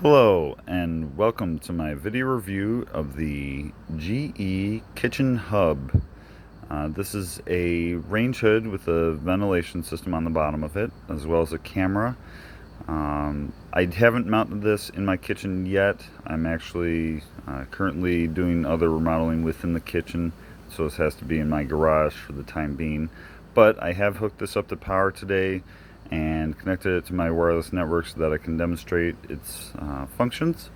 Hello and welcome to my video review of the GE Kitchen Hub. This is a range hood with a ventilation system on the bottom of it, as well as a camera. I haven't mounted this in my kitchen yet. I'm actually currently doing other remodeling within the kitchen, so this has to be in my garage for the time being. But I have hooked this up to power today and connected it to my wireless network so that I can demonstrate its functions.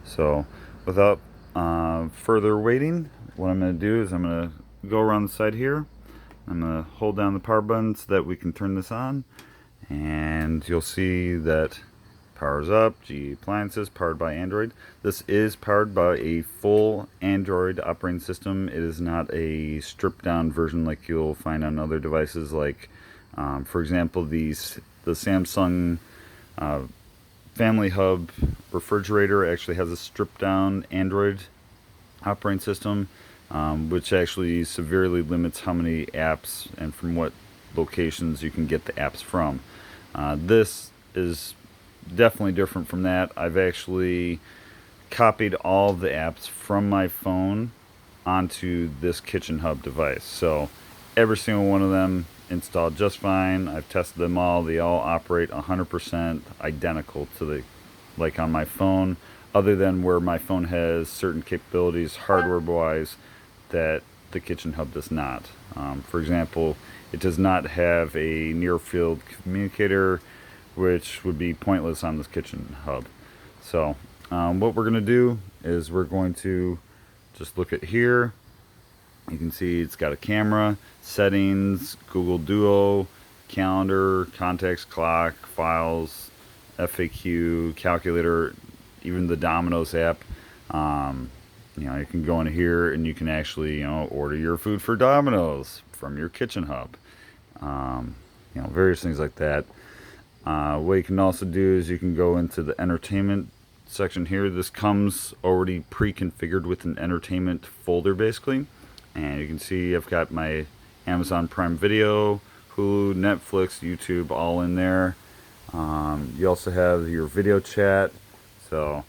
So without further waiting, what I'm going to do is I'm going to go around the side here. I'm going to hold down the power button so that we can turn this on, and you'll see that powers up. GE appliances powered by Android. This is powered by a full Android operating system. It is not a stripped down version like you'll find on other devices, like for example the Samsung Family Hub refrigerator actually has a stripped down Android operating system, which actually severely limits how many apps and from what locations you can get the apps from. This is definitely different from that. I've actually copied all of the apps from my phone onto this Kitchen Hub device. So every single one of them installed just fine. I've tested them all. They all operate 100% identical to the like on my phone, other than where my phone has certain capabilities hardware wise that the Kitchen Hub does not. For example, it does not have a near field communicator, which would be pointless on this Kitchen Hub. So what we're going to do is we're going to just look at here. You can see it's got a camera, settings, Google Duo, calendar, contacts, clock, files, FAQ, calculator, even the Domino's app. You can go in here and you can actually, order your food for Domino's from your Kitchen Hub. Various things like that. What you can also do is you can go into the entertainment section here. This comes already pre-configured with an entertainment folder basically. And you can see I've got my Amazon Prime Video, Hulu, Netflix, YouTube all in there. You also have your video chat. So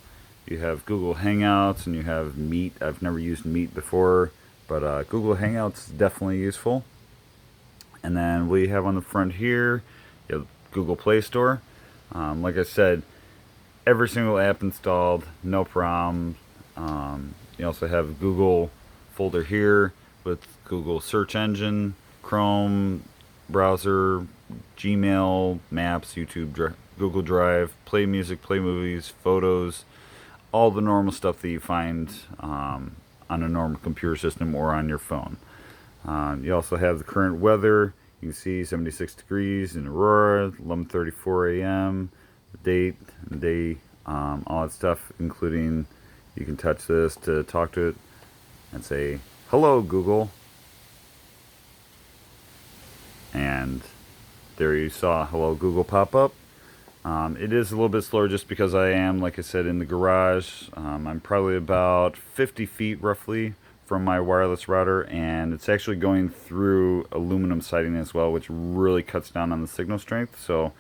you have Google Hangouts and you have Meet. I've never used Meet before, but Google Hangouts is definitely useful. And then what you have on the front here, you have Google Playstore. Like I said, every single app installed, no problem. You also have Google folder here with Google search engine, Chrome browser, Gmail, Maps, YouTube, Google Drive, play music, play movies, photos, all the normal stuff that you find on a normal computer system or on your phone. You also have the current weather. You can see 76 degrees in Aurora, 11:34 a.m., the date, the day, all that stuff, including you can touch this to talk to it and say, "Hello, Google." And there you saw "Hello, Google" pop up. It is a little bit slower just because I am, like I said, in the garage. I'm probably about 50 feet roughly from my wireless router, and it's actually going through aluminum siding as well, which really cuts down on the signal strength. So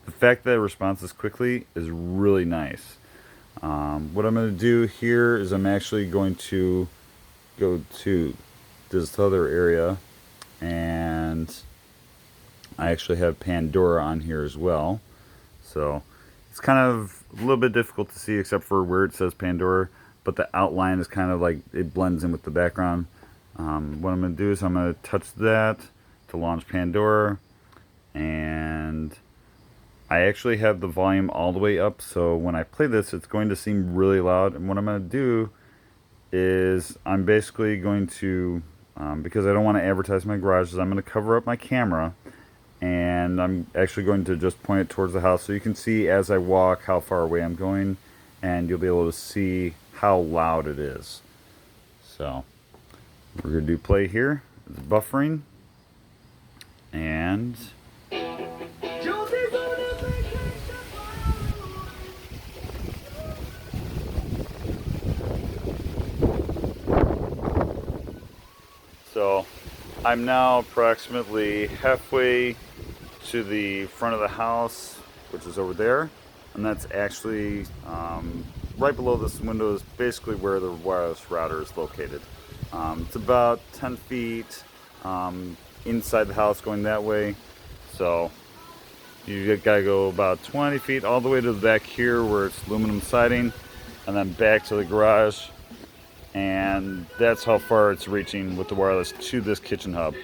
the fact that it responds quickly is really nice. What I'm going to do here is I'm actually going to go to this other area, and I actually have Pandora on here as well. So it's kind of a little bit difficult to see except for where it says Pandora, but the outline is kind of like it blends in with the background. What I'm going to do is I'm going to touch that to launch Pandora, and I actually have the volume all the way up, so when I play this it's going to seem really loud. And what I'm going to do is I'm basically going to, because I don't want to advertise my garage, is I'm going to cover up my camera, and I'm actually going to just point it towards the house so you can see as I walk how far away I'm going, and you'll be able to see how loud it is. So we're going to do play here. It's buffering, and so I'm now approximately halfway to the front of the house, which is over there. and that's actually right below this window is basically where the wireless router is located. It's about 10 feet inside the house going that way, so you gotta go about 20 feet all the way to the back here where it's aluminum siding, and then back to the garage, and that's how far it's reaching with the wireless to this kitchen hub.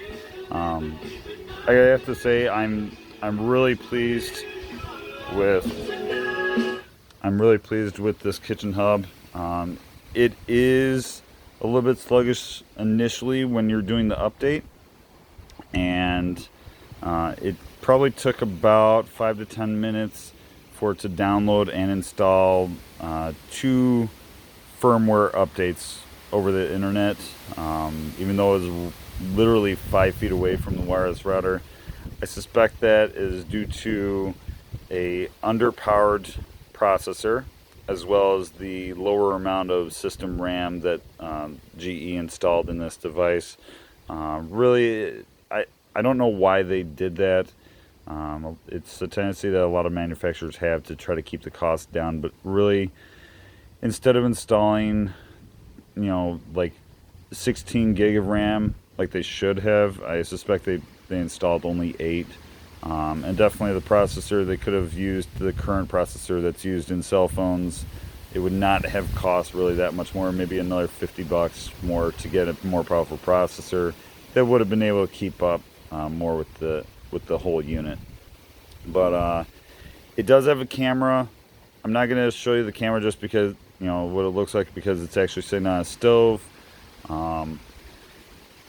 I have to say I'm really pleased with this kitchen hub. It is a little bit sluggish initially when you're doing the update, and it probably took about 5 to 10 minutes for it to download and install 2 firmware updates over the internet, even though it was literally 5 feet away from the wireless router. I suspect that is due to a underpowered processor, as well as the lower amount of system RAM that GE installed in this device. Really, I don't know why they did that. It's a tendency that a lot of manufacturers have to try to keep the cost down, but really, instead of installing, like 16 gig of RAM like they should have, I suspect they installed only 8. And definitely the processor, they could have used the current processor that's used in cell phones. It would not have cost really that much more, maybe another $50 more to get a more powerful processor that would have been able to keep up more with the whole unit. But it does have a camera. I'm not going to show you the camera just because, what it looks like, because it's actually sitting on a stove.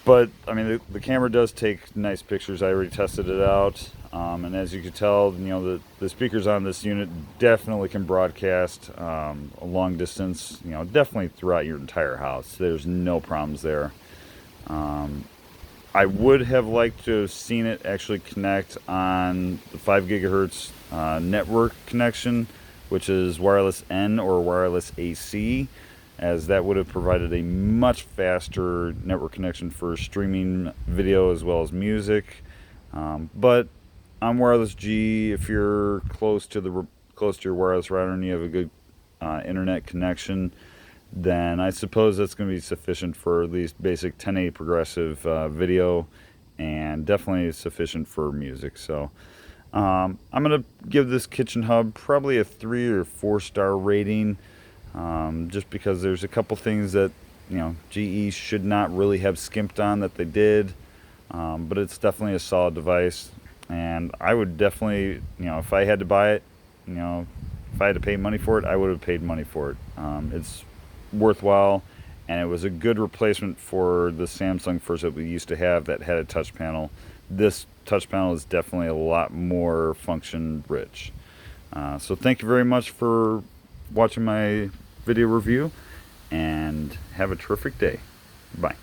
But I mean, the camera does take nice pictures. I already tested it out, and as you can tell, the speakers on this unit definitely can broadcast a long distance. Definitely throughout your entire house. There's no problems there. I would have liked to have seen it actually connect on the 5 gigahertz network connection, which is wireless N or wireless AC, as that would have provided a much faster network connection for streaming video as well as music. But on wireless G, if you're close to your wireless router and you have a good internet connection, then I suppose that's going to be sufficient for at least basic 1080 progressive video, and definitely sufficient for music. So I'm going to give this kitchen hub probably a 3 or 4 star rating. Just because there's a couple things that GE should not really have skimped on that they did, but it's definitely a solid device, and I would definitely, if I had to buy it, if I had to pay money for it, I would have paid money for it. It's worthwhile, and it was a good replacement for the Samsung first that we used to have that had a touch panel. This touch panel is definitely a lot more function rich. So thank you very much for watching my video review, and have a terrific day. Bye.